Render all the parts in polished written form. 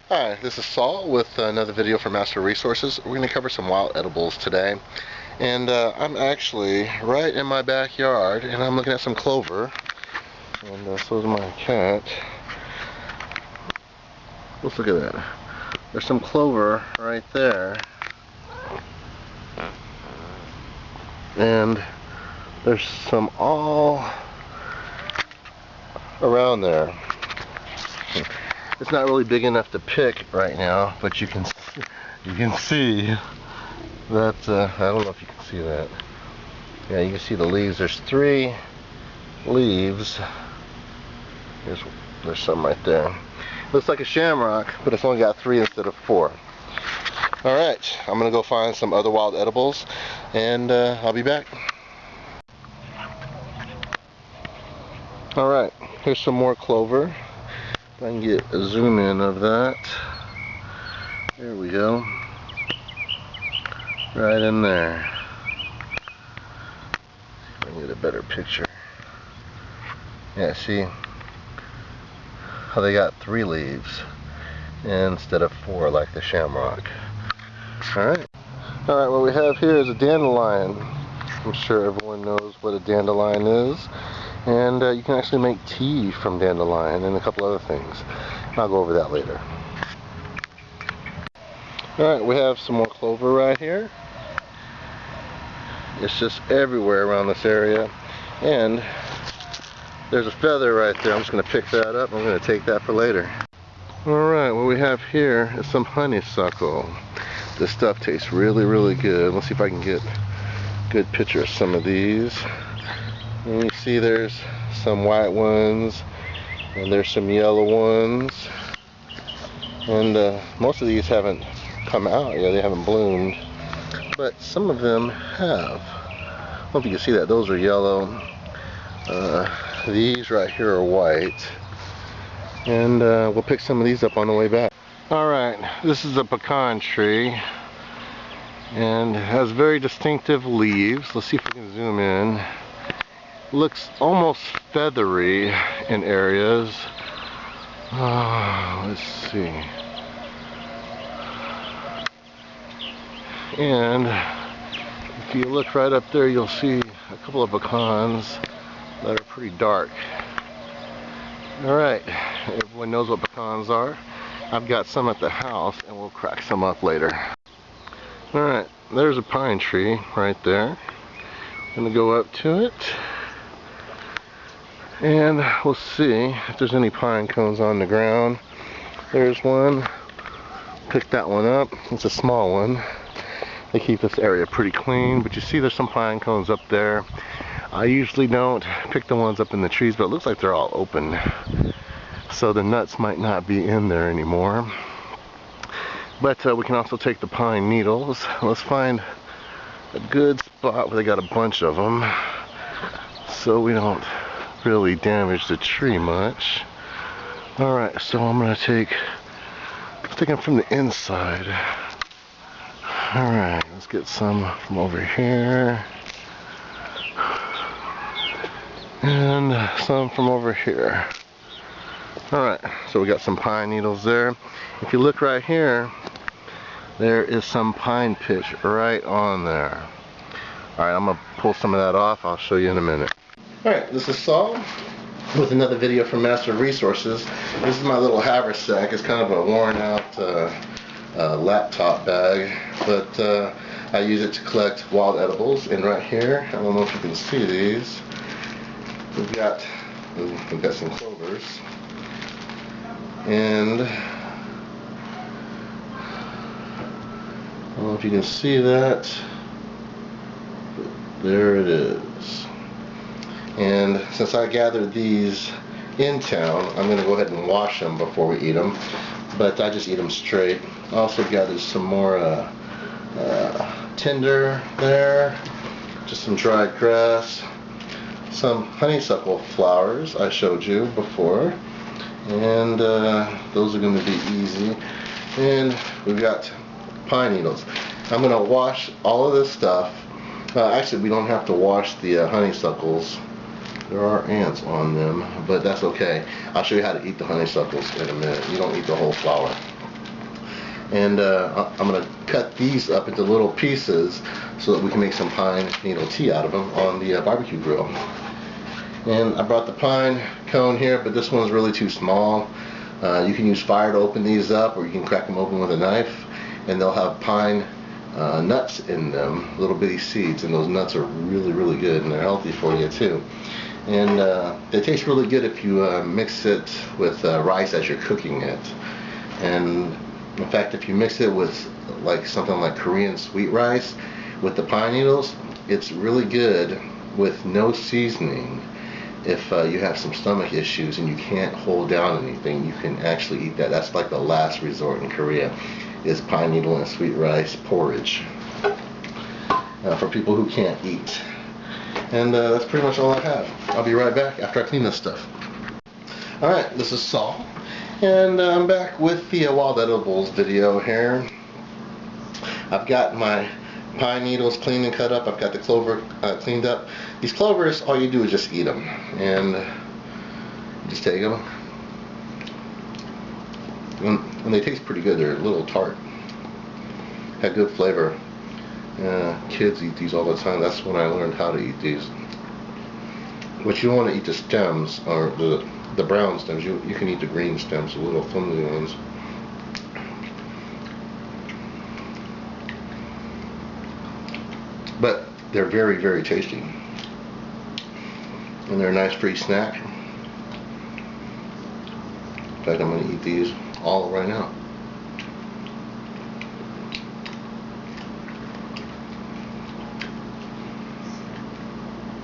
Hi, this is Saul with another video from Master Resources. We're going to cover some wild edibles today. And I'm actually right in my backyard and I'm looking at some clover. And so is my cat. Let's look at that. There's some clover right there. And there's some all around there. It's not really big enough to pick right now, but you can see that I don't know if you can see that. Yeah, you can see the leaves. There's 3 leaves. There's some right there. Looks like a shamrock, but it's only got 3 instead of 4. Alright, I'm gonna go find some other wild edibles and I'll be back. Alright, here's some more clover. If I can get a zoom in of that. There we go. Right in there. See if I can get a better picture. Yeah, see how they got 3 leaves instead of 4 like the shamrock. Alright. Alright, what we have here is a dandelion. I'm sure everyone knows what a dandelion is. And you can actually make tea from dandelion and a couple other things. I'll go over that later. Alright, we have some more clover right here. It's just everywhere around this area. And there's a feather right there. I'm just going to pick that up. I'm going to take that for later. Alright, what we have here is some honeysuckle. This stuff tastes really, really good. Let's see if I can get a good picture of some of these. And you see there's some white ones and there's some yellow ones, and most of these haven't come out yet. They haven't bloomed, but some of them have. I hope you can see that. Those are yellow. These right here are white, and we'll pick some of these up on the way back. Alright, this is a pecan tree and it has very distinctive leaves. Let's see if we can zoom in. Looks almost feathery in areas. Let's see. And if you look right up there, you'll see a couple of pecans that are pretty dark. Alright, everyone knows what pecans are. I've got some at the house and we'll crack some up later. Alright, there's a pine tree right there. I'm gonna go up to it. And we'll see if there's any pine cones on the ground. There's one. Pick that one up. It's a small one. They keep this area pretty clean, but you see there's some pine cones up there. I usually don't pick the ones up in the trees, but it looks like they're all open. So the nuts might not be in there anymore. But we can also take the pine needles. Let's find a good spot where they got a bunch of them, so we don't really damage the tree much. Alright, so I'm going to take them from the inside. Alright, let's get some from over here. And some from over here. Alright, so we got some pine needles there. If you look right here, there is some pine pitch right on there. Alright, I'm going to pull some of that off. I'll show you in a minute. Alright, this is Saul with another video from Master Resources. This is my little haversack. It's kind of a worn out laptop bag, but I use it to collect wild edibles. And right here, I don't know if you can see these, we've got some clovers. And I don't know if you can see that, but there it is. And since I gathered these in town, I'm going to go ahead and wash them before we eat them. But I just eat them straight. I also gathered some more tinder there, just some dried grass, some honeysuckle flowers I showed you before, and those are going to be easy. And we've got pine needles. I'm going to wash all of this stuff. Actually, we don't have to wash the honeysuckles. There are ants on them, but that's okay. I'll show you how to eat the honeysuckles in a minute. You don't eat the whole flower. And I'm going to cut these up into little pieces so that we can make some pine needle tea out of them on the barbecue grill. And I brought the pine cone here, but this one's really too small. You can use fire to open these up, or you can crack them open with a knife, and they'll have pine nuts in them, little bitty seeds, and those nuts are really, really good, and they're healthy for you too. And they taste really good if you mix it with rice as you're cooking it. And in fact, if you mix it with something like Korean sweet rice with the pine needles, it's really good with no seasoning. If you have some stomach issues and you can't hold down anything, you can actually eat that. That's like the last resort in Korea, is pine needle and sweet rice porridge for people who can't eat. And that's pretty much all I have. I'll be right back after I clean this stuff. Alright, this is Saul, and I'm back with the wild edibles video here. I've got my pine needles cleaned and cut up. I've got the clover cleaned up. These clovers, all you do is just eat them, and just take them. And they taste pretty good. They're a little tart. Had good flavor. Kids eat these all the time. That's when I learned how to eat these. But you don't want to eat the stems, or the brown stems. You can eat the green stems, the little flimsy ones. But they're very, very tasty. And they're a nice free snack. In fact, I'm going to eat these all right now.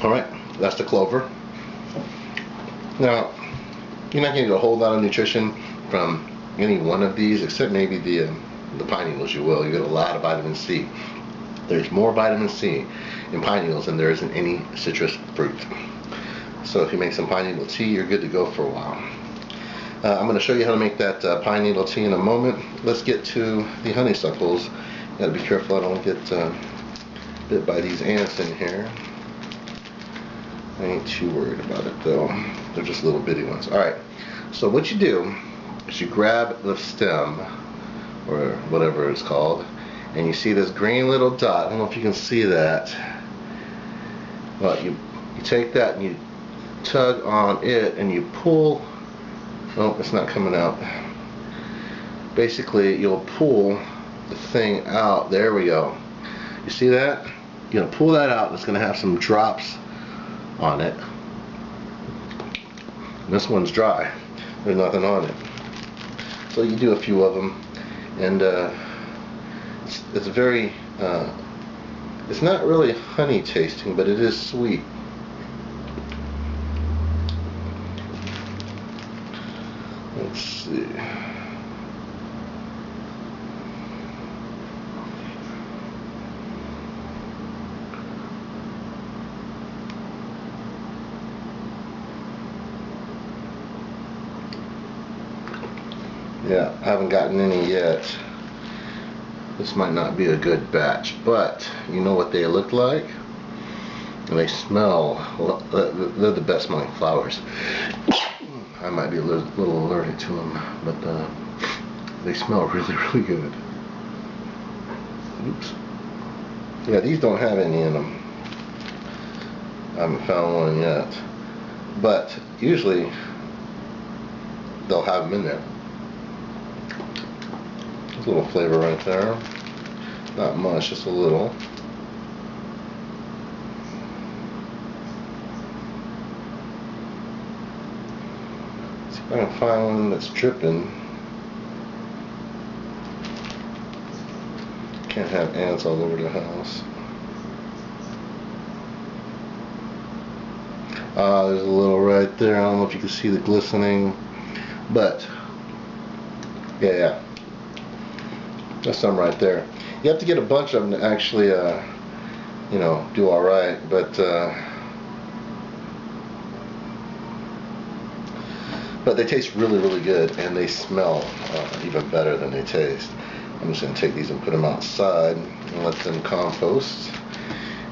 Alright, that's the clover. Now, you're not going to get a whole lot of nutrition from any one of these, except maybe the pine needles. You will. You get a lot of vitamin C. There's more vitamin C in pine needles than there is in any citrus fruit. So if you make some pine needle tea, you're good to go for a while. I'm going to show you how to make that pine needle tea in a moment. Let's get to the honeysuckles. You got to be careful I don't get bit by these ants in here. I ain't too worried about it though. They're just little bitty ones. Alright, so what you do is you grab the stem, or whatever it's called, and you see this green little dot. I don't know if you can see that. Well, you take that and you tug on it and you pull. Oh, it's not coming out. Basically, you'll pull the thing out. There we go. You see that? You're going to pull that out. It's going to have some drops on it. This one's dry. There's nothing on it. So you do a few of them, and it's very it's not really honey tasting, but it is sweet. Let's see. Yeah, I haven't gotten any yet. This might not be a good batch, but you know what they look like? And they smell, well, they're the best smelling flowers. I might be a little allergic to them, but they smell really, really good. Oops. Yeah, these don't have any in them. I haven't found one yet. But usually they'll have them in there. There's a little flavor right there. Not much, just a little. See if I can find one that's dripping. Can't have ants all over the house. There's a little right there. I don't know if you can see the glistening, but yeah. There's some right there. You have to get a bunch of them to actually, you know, do all right. But they taste really, really good, and they smell even better than they taste. I'm just going to take these and put them outside and let them compost.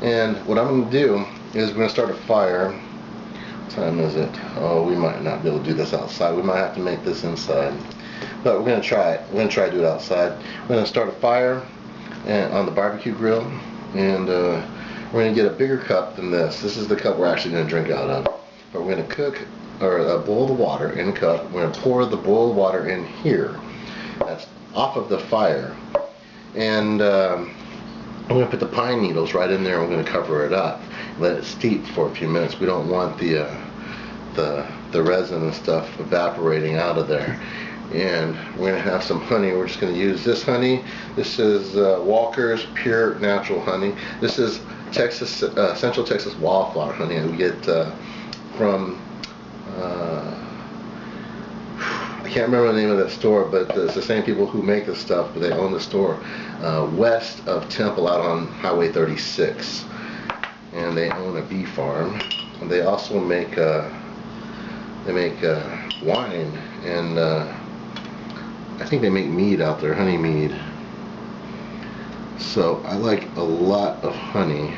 And what I'm going to do is we're going to start a fire. What time is it? Oh, we might not be able to do this outside. We might have to make this inside. but we're gonna try it. We're gonna try to do it outside. We're gonna start a fire and on the barbecue grill, and we're gonna get a bigger cup than this. This is the cup we're actually gonna drink out of. But we're gonna cook or boil the water in a cup. We're gonna pour the boiled water in here. That's off of the fire, and I'm going to put the pine needles right in there, and we're going to cover it up. Let it steep for a few minutes. We don't want the resin and stuff evaporating out of there. And we're going to have some honey. We're just going to use this honey. This is Walker's Pure Natural Honey. This is Texas Central Texas Wildflower honey. We get from I can't remember the name of that store, but it's the same people who make this stuff, but they own the store west of Temple out on Highway 36, and they own a bee farm. And they also make wine, and I think they make mead out there, honey mead. So I like a lot of honey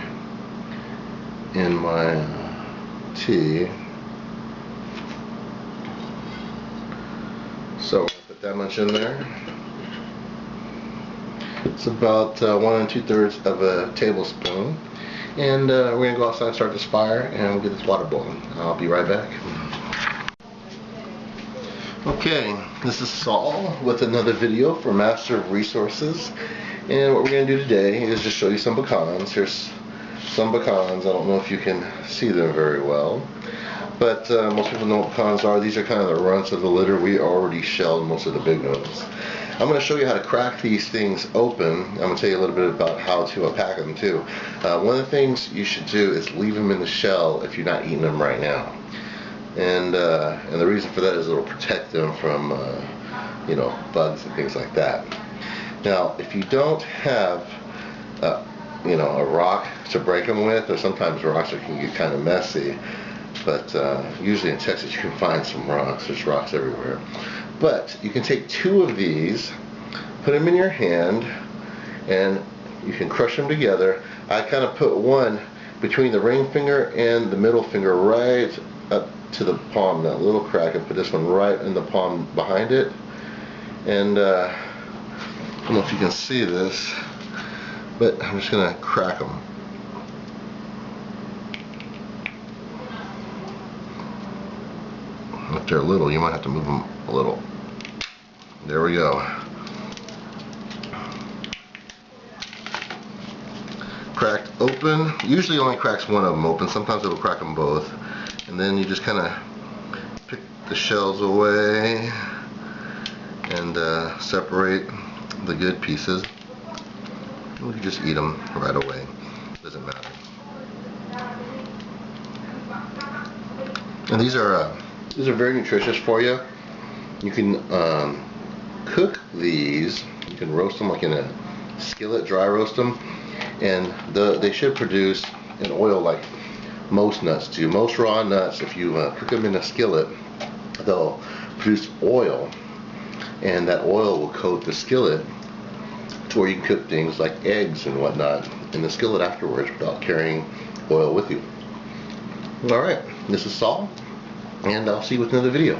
in my tea. So put that much in there. It's about 1 2/3 of a tablespoon, and we're gonna go outside and start this fire, and we'll get this water boiling. I'll be right back. Okay, this is Saul with another video for Master of Resources, and what we're gonna do today is just show you some pecans. Here's some pecans. I don't know if you can see them very well, but most people know what pecans are. These are kind of the runts of the litter. We already shelled most of the big ones. I'm going to show you how to crack these things open. I'm going to tell you a little bit about how to unpack them too. One of the things you should do is leave them in the shell if you're not eating them right now. And the reason for that is it'll protect them from you know, bugs and things like that. Now, if you don't have you know, a rock to break them with, or sometimes rocks can get kind of messy. But usually in Texas you can find some rocks. There's rocks everywhere. But you can take 2 of these, put them in your hand, and you can crush them together. I kind of put one between the ring finger and the middle finger right up to the palm, that little crack, and put this one right in the palm behind it. And I don't know if you can see this, but I'm just going to crack them. If they're little, you might have to move them a little. There we go. Cracked open. Usually only cracks one of them open. Sometimes it'll crack them both. And then you just kind of pick the shells away and separate the good pieces. You can just eat them right away. Doesn't matter. And these are very nutritious for you. You can cook these. You can roast them like in a skillet, dry roast them, and they should produce an oil like most nuts do. Most raw nuts, if you cook them in a skillet, they'll produce oil, and that oil will coat the skillet to where you can cook things like eggs and whatnot in the skillet afterwards without carrying oil with you. Alright, this is Saul, and I'll see you with another video.